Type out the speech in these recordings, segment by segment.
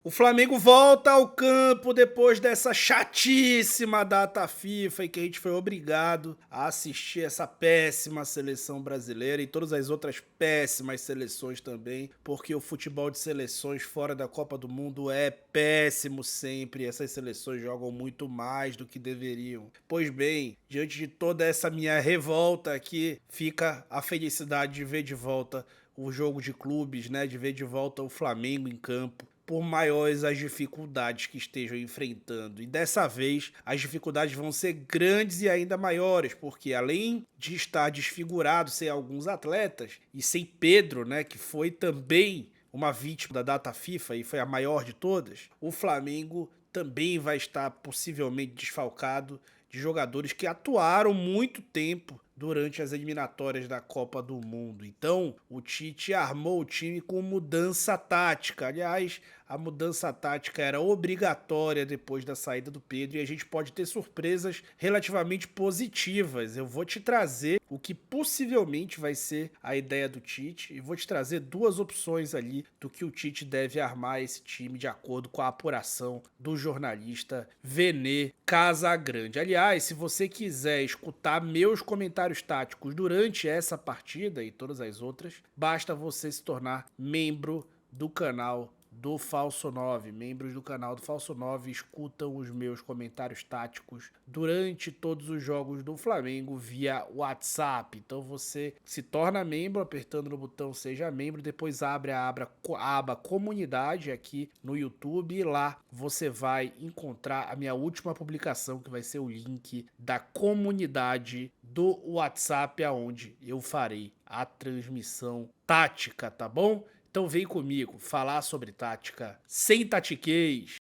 O Flamengo volta ao campo depois dessa chatíssima data FIFA em que a gente foi obrigado a assistir essa péssima seleção brasileira e todas as outras péssimas seleções também, porque o futebol de seleções fora da Copa do Mundo é péssimo sempre. Essas seleções jogam muito mais do que deveriam. Pois bem, diante de toda essa minha revolta aqui, fica a felicidade de ver de volta o jogo de clubes, né? De ver de volta o Flamengo em campo, por maiores as dificuldades que estejam enfrentando. E dessa vez as dificuldades vão ser grandes e ainda maiores, porque além de estar desfigurado sem alguns atletas e sem Pedro, né, que foi também uma vítima da data FIFA e foi a maior de todas, o Flamengo também vai estar possivelmente desfalcado de jogadores que atuaram muito tempo durante as eliminatórias da Copa do Mundo. Então, o Tite armou o time com mudança tática. Aliás, a mudança tática era obrigatória depois da saída do Pedro e a gente pode ter surpresas relativamente positivas. Eu vou te trazer o que possivelmente vai ser a ideia do Tite e vou te trazer duas opções ali do que o Tite deve armar esse time de acordo com a apuração do jornalista Vene Casagrande. Aliás, se você quiser escutar meus comentários táticos durante essa partida e todas as outras, basta você se tornar membro do canal do Falso 9. Membros do canal do Falso 9 escutam os meus comentários táticos durante todos os jogos do Flamengo via WhatsApp. Então você se torna membro apertando no botão Seja Membro, depois abre a aba Comunidade aqui no YouTube e lá você vai encontrar a minha última publicação, que vai ser o link da comunidade do WhatsApp, aonde eu farei a transmissão tática, tá bom? Então vem comigo falar sobre tática sem tatiquez.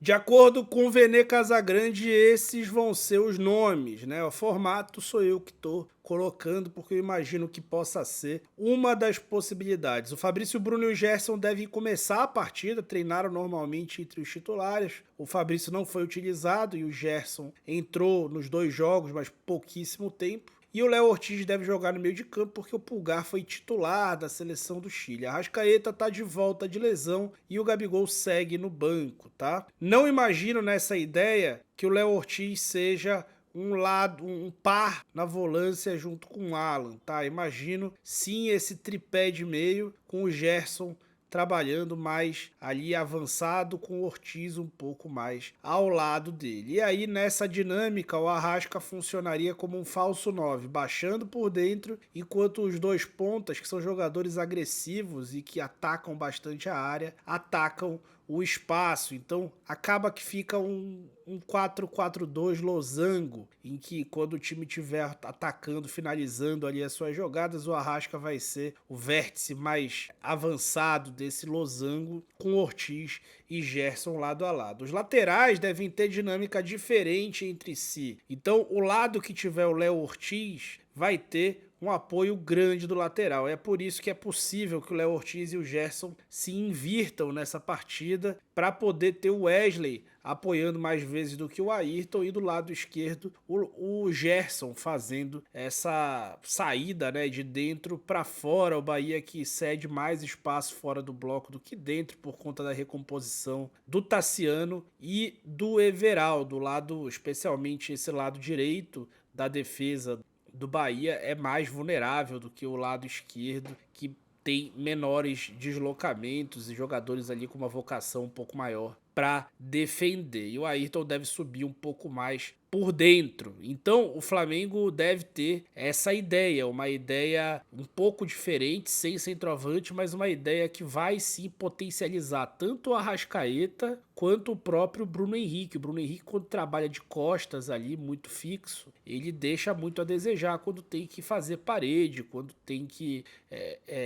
De acordo com o Vene Casagrande, esses vão ser os nomes, né? O formato sou eu que estou colocando, porque eu imagino que possa ser uma das possibilidades. O Fabrício, o Bruno e o Gerson devem começar a partida, treinaram normalmente entre os titulares. O Fabrício não foi utilizado e o Gerson entrou nos dois jogos, mas pouquíssimo tempo. E o Léo Ortiz deve jogar no meio de campo porque o Pulgar foi titular da seleção do Chile. A Arrascaeta tá de volta de lesão e o Gabigol segue no banco, tá? Não imagino nessa ideia que o Léo Ortiz seja um par na volância junto com o Alan, tá? Imagino sim esse tripé de meio com o Gerson trabalhando mais ali avançado, com o Ortiz um pouco mais ao lado dele. E aí nessa dinâmica o Arrasca funcionaria como um falso 9, baixando por dentro, enquanto os dois pontas, que são jogadores agressivos e que atacam bastante a área, atacam o espaço. Então acaba que fica um 4-4-2 losango, em que quando o time estiver atacando, finalizando ali as suas jogadas, o Arrasca vai ser o vértice mais avançado desse losango, com Ortiz e Gerson lado a lado. Os laterais devem ter dinâmica diferente entre si. Então o lado que tiver o Léo Ortiz vai ter um apoio grande do lateral. É por isso que é possível que o Léo Ortiz e o Gerson se invirtam nessa partida para poder ter o Wesley apoiando mais vezes do que o Ayrton e do lado esquerdo o Gerson fazendo essa saída, né, de dentro para fora. O Bahia que cede mais espaço fora do bloco do que dentro por conta da recomposição do Tassiano e do Everaldo, lado, especialmente esse lado direito da defesa do Bahia é mais vulnerável do que o lado esquerdo, que tem menores deslocamentos e jogadores ali com uma vocação um pouco maior para defender. E o Ayrton deve subir um pouco mais por dentro. Então o Flamengo deve ter essa ideia, uma ideia um pouco diferente, sem centroavante, mas uma ideia que vai sim potencializar tanto o Arrascaeta quanto o próprio Bruno Henrique. O Bruno Henrique, quando trabalha de costas ali, muito fixo, ele deixa muito a desejar quando tem que fazer parede, quando tem que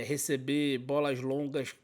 receber bolas longas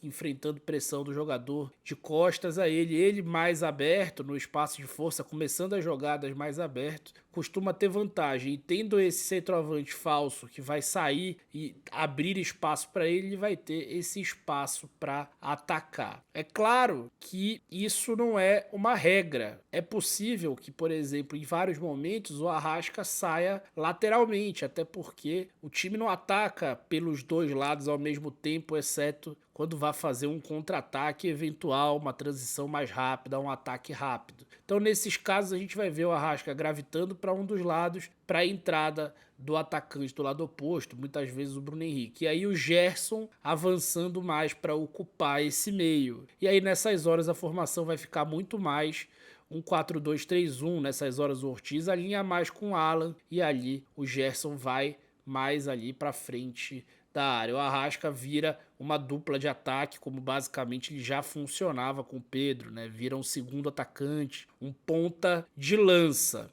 enfrentando pressão do jogador de costas a ele mais aberto no espaço de força, começando as jogadas pontas mais abertos, costuma ter vantagem. E tendo esse centroavante falso que vai sair e abrir espaço para ele, ele vai ter esse espaço para atacar. É claro que isso não é uma regra. É possível que, por exemplo, em vários momentos o Arrasca saia lateralmente, até porque o time não ataca pelos dois lados ao mesmo tempo, exceto quando vai fazer um contra-ataque eventual, uma transição mais rápida, um ataque rápido. Então, nesses casos, a gente vai ver o Arrasca gravitando para um dos lados, para a entrada do atacante do lado oposto, muitas vezes o Bruno Henrique. E aí o Gerson avançando mais para ocupar esse meio. E aí, nessas horas, a formação vai ficar muito mais um 4-2-3-1. Nessas horas, o Ortiz alinha mais com o Alan e ali o Gerson vai mais ali para frente da área. O Arrasca vira uma dupla de ataque, como basicamente ele já funcionava com o Pedro, né? Vira um segundo atacante, um ponta de lança.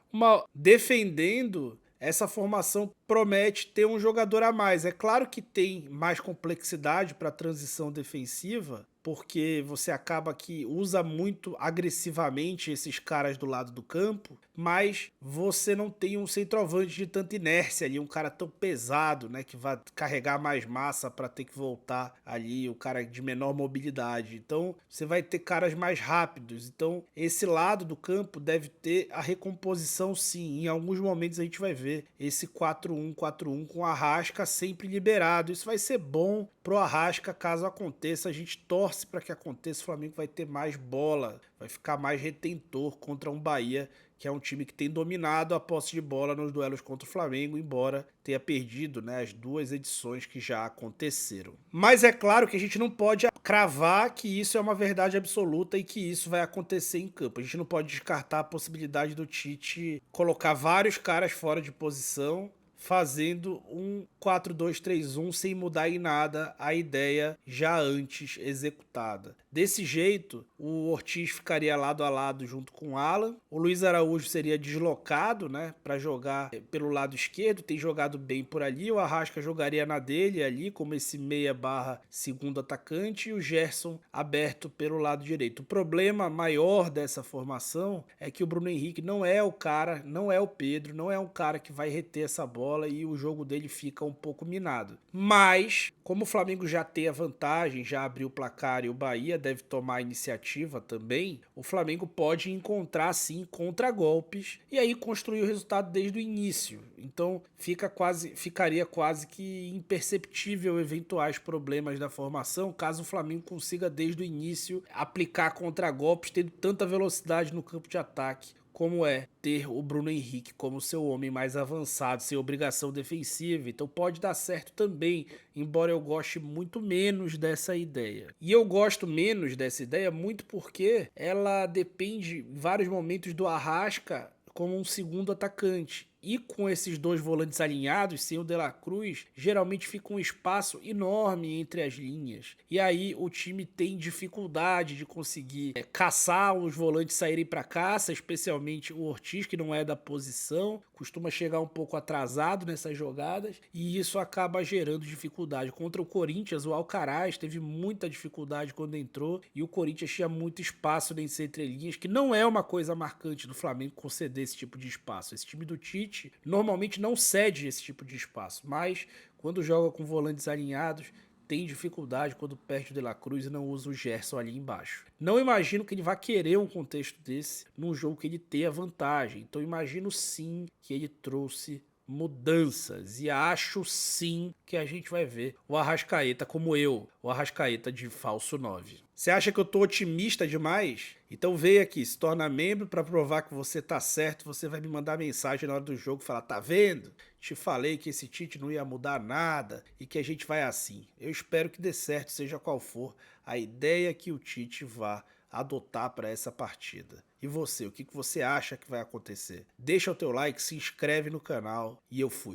Defendendo, essa formação promete ter um jogador a mais. É claro que tem mais complexidade para a transição defensiva, porque você acaba que usa muito agressivamente esses caras do lado do campo, mas você não tem um centroavante de tanta inércia ali, um cara tão pesado, né, que vai carregar mais massa para ter que voltar ali, o cara de menor mobilidade. Então, você vai ter caras mais rápidos. Então, esse lado do campo deve ter a recomposição, sim. Em alguns momentos a gente vai ver esse 4-1-4-1 com o Arrasca sempre liberado. Isso vai ser bom pro Arrasca caso aconteça. A gente torce para que aconteça. O Flamengo vai ter mais bola, vai ficar mais retentor contra um Bahia, que é um time que tem dominado a posse de bola nos duelos contra o Flamengo, embora tenha perdido, né, as duas edições que já aconteceram. Mas é claro que a gente não pode cravar que isso é uma verdade absoluta e que isso vai acontecer em campo. A gente não pode descartar a possibilidade do Tite colocar vários caras fora de posição, fazendo um 4-2-3-1 sem mudar em nada a ideia já antes executada. Desse jeito, o Ortiz ficaria lado a lado junto com o Alan. O Luiz Araújo seria deslocado, né, para jogar pelo lado esquerdo, tem jogado bem por ali. O Arrasca jogaria na dele ali, como esse meia barra segundo atacante, e o Gerson aberto pelo lado direito. O problema maior dessa formação é que o Bruno Henrique não é o cara, não é o Pedro, não é um cara que vai reter essa bola e o jogo dele fica um pouco minado. Mas, como o Flamengo já tem a vantagem, já abriu o placar e o Bahia deve tomar a iniciativa também, o Flamengo pode encontrar sim contragolpes e aí construir o resultado desde o início. Então ficaria quase que imperceptível eventuais problemas da formação caso o Flamengo consiga desde o início aplicar contragolpes tendo tanta velocidade no campo de ataque como é ter o Bruno Henrique como seu homem mais avançado, sem obrigação defensiva. Então pode dar certo também, embora eu goste muito menos dessa ideia. E eu gosto menos dessa ideia muito porque ela depende em vários momentos do Arrasca como um segundo atacante. E com esses dois volantes alinhados, sem o De La Cruz, geralmente fica um espaço enorme entre as linhas. E aí o time tem dificuldade de conseguir caçar os volantes saírem para caça, especialmente o Ortiz, que não é da posição, costuma chegar um pouco atrasado nessas jogadas, e isso acaba gerando dificuldade. Contra o Corinthians, o Alcaraz teve muita dificuldade quando entrou, e o Corinthians tinha muito espaço nessas entrelinhas, que não é uma coisa marcante do Flamengo conceder esse tipo de espaço. Esse time do Tite normalmente não cede esse tipo de espaço, mas quando joga com volantes alinhados, tem dificuldade quando perde o De La Cruz e não usa o Gerson ali embaixo. Não imagino que ele vá querer um contexto desse num jogo que ele tenha vantagem, então imagino sim que ele trouxe mudanças e acho sim que a gente vai ver o Arrascaeta como eu, o Arrascaeta de falso 9. Você acha que eu tô otimista demais? Então vem aqui, se torna membro para provar que você tá certo. Você vai me mandar mensagem na hora do jogo e falar: tá vendo? Te falei que esse Tite não ia mudar nada e que a gente vai assim. Eu espero que dê certo, seja qual for a ideia que o Tite vá adotar para essa partida. E você, o que você acha que vai acontecer? Deixa o teu like, se inscreve no canal e eu fui.